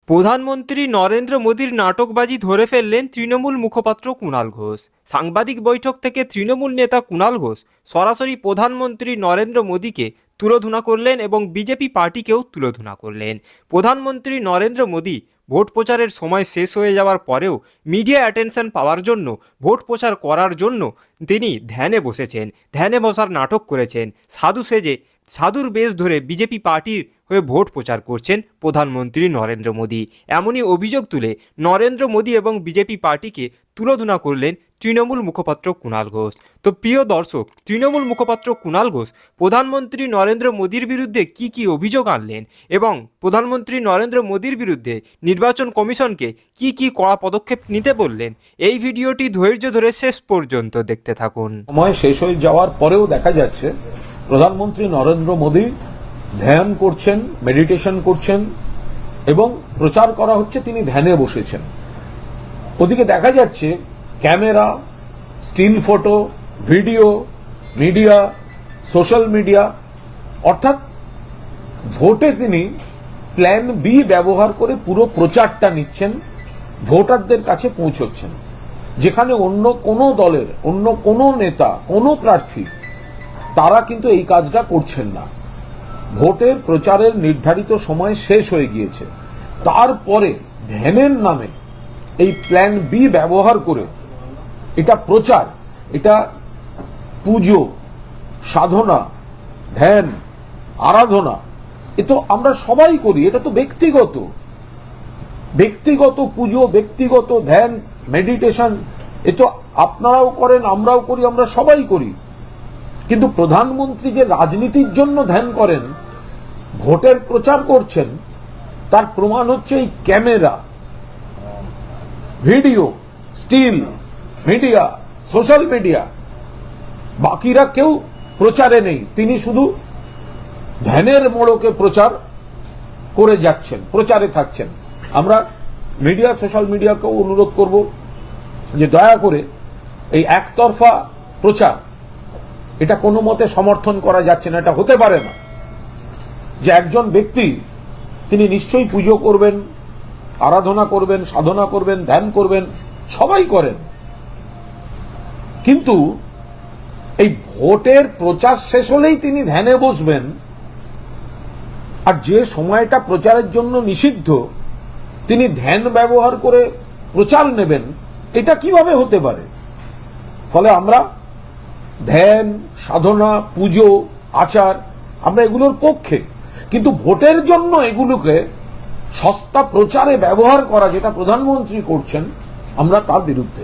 প্রধানমন্ত্রী নরেন্দ্র মোদীর নাটকবাজি ধরে ফেললেন তৃণমূল মুখপাত্র কুণাল ঘোষ। সাংবাদিক বৈঠক থেকে তৃণমূল নেতা কুণাল ঘোষ সরাসরি প্রধানমন্ত্রী নরেন্দ্র মোদীকে তুলোধনা করলেন এবং বিজেপি পার্টিকেও তুলোধনা করলেন। প্রধানমন্ত্রী নরেন্দ্র মোদী ভোট প্রচারের সময় শেষ হয়ে যাওয়ার পরেও মিডিয়া অ্যাটেনশন পাওয়ার জন্য, ভোট প্রচার করার জন্য তিনি ধ্যানে বসেছেন, ধ্যানে বসার নাটক করেছেন। সাধু সেজে, সাধুর বেশ ধরে বিজেপি পার্টির হয়ে ভোট প্রচার করছেন প্রধানমন্ত্রী নরেন্দ্র মোদী। এমনই অভিযোগ তুলে নরেন্দ্র মোদী এবং বিজেপি পার্টিকে তুলোধনা করলেন তৃণমূল মুখপাত্র কুণাল ঘোষ। তো প্রিয় দর্শক, তৃণমূল মুখপাত্র কুণাল ঘোষ প্রধানমন্ত্রী নরেন্দ্র মোদীর বিরুদ্ধে কি অভিযোগ আনলেন এবং প্রধানমন্ত্রী নরেন্দ্র মোদীর বিরুদ্ধে নির্বাচন কমিশনকে কি কড়া পদক্ষেপ নিতে বললেন, এই ভিডিওটি ধৈর্য ধরে শেষ পর্যন্ত দেখতে থাকুন। সময় শেষ হয়ে যাওয়ার পরেও দেখা যাচ্ছে প্রধানমন্ত্রী নরেন্দ্র মোদী ধ্যান করছেন, মেডিটেশন করছেন এবং প্রচার করা হচ্ছে তিনি ধ্যানে বসেছেন। ওদিকে দেখা যাচ্ছে camera, still photo, video, media, social media, অর্থাৎ ভোটে তিনি প্ল্যান বি ব্যবহার করে পুরো প্রচারটা নিচ্ছেন, ভোটারদের কাছে পৌঁছচ্ছেন। যেখানে অন্য কোনো দলের, অন্য কোনো নেতা, কোনো প্রার্থী তারা কিন্তু এই কাজটা করছেন না। ভোটের প্রচারের নির্ধারিত সময় শেষ হয়ে গিয়েছে, তারপরে ধ্যানের নামে এই প্ল্যান বি ব্যবহার করে এটা প্রচার, এটা পুজো, সাধনা, ধ্যান, আরাধনা, এ তো আমরা সবাই করি। এটা তো ব্যক্তিগত পুজো, ব্যক্তিগত ধ্যান, মেডিটেশন, এ তো আপনারাও করেন, আমরাও করি, আমরা সবাই করি। কিন্তু প্রধানমন্ত্রী যে রাজনীতির জন্য ধ্যান করেন, ভোটের প্রচার করছেন, তার প্রমাণ হচ্ছে এই camera, video, still media, social media. বাকিরা কেউ প্রচারে নেই, তিনি শুধু ধ্যানের মোড়কে প্রচার করে যাচ্ছেন, প্রচারে থাকছেন। আমরা মিডিয়া, সোশ্যাল মিডিয়াকেও অনুরোধ করব যে দয়া করে এই একতরফা প্রচার, এটা কোনো মতে সমর্থন করা যাচ্ছে না। এটা হতে পারে না যে একজন ব্যক্তি তিনি নিশ্চয়ই পুজো করবেন, আরাধনা করবেন, সাধনা করবেন, ধ্যান করবেন, সবাই করেন, কিন্তু এই ভোটের প্রচার শেষ হলেই তিনি ধ্যানে বসবেন, আর যে সময়টা প্রচারের জন্য নিষিদ্ধ তিনি ধ্যান ব্যবহার করে প্রচার নেবেন, এটা কিভাবে হতে পারে? ফলে আমরা ধ্যান, সাধনা, পুজো, আচার, আমরা এগুলোর পক্ষে, কিন্তু ভোটের জন্য এগুলোকে সস্তা প্রচারে ব্যবহার করা, যেটা প্রধানমন্ত্রী করছেন, আমরা তার বিরুদ্ধে।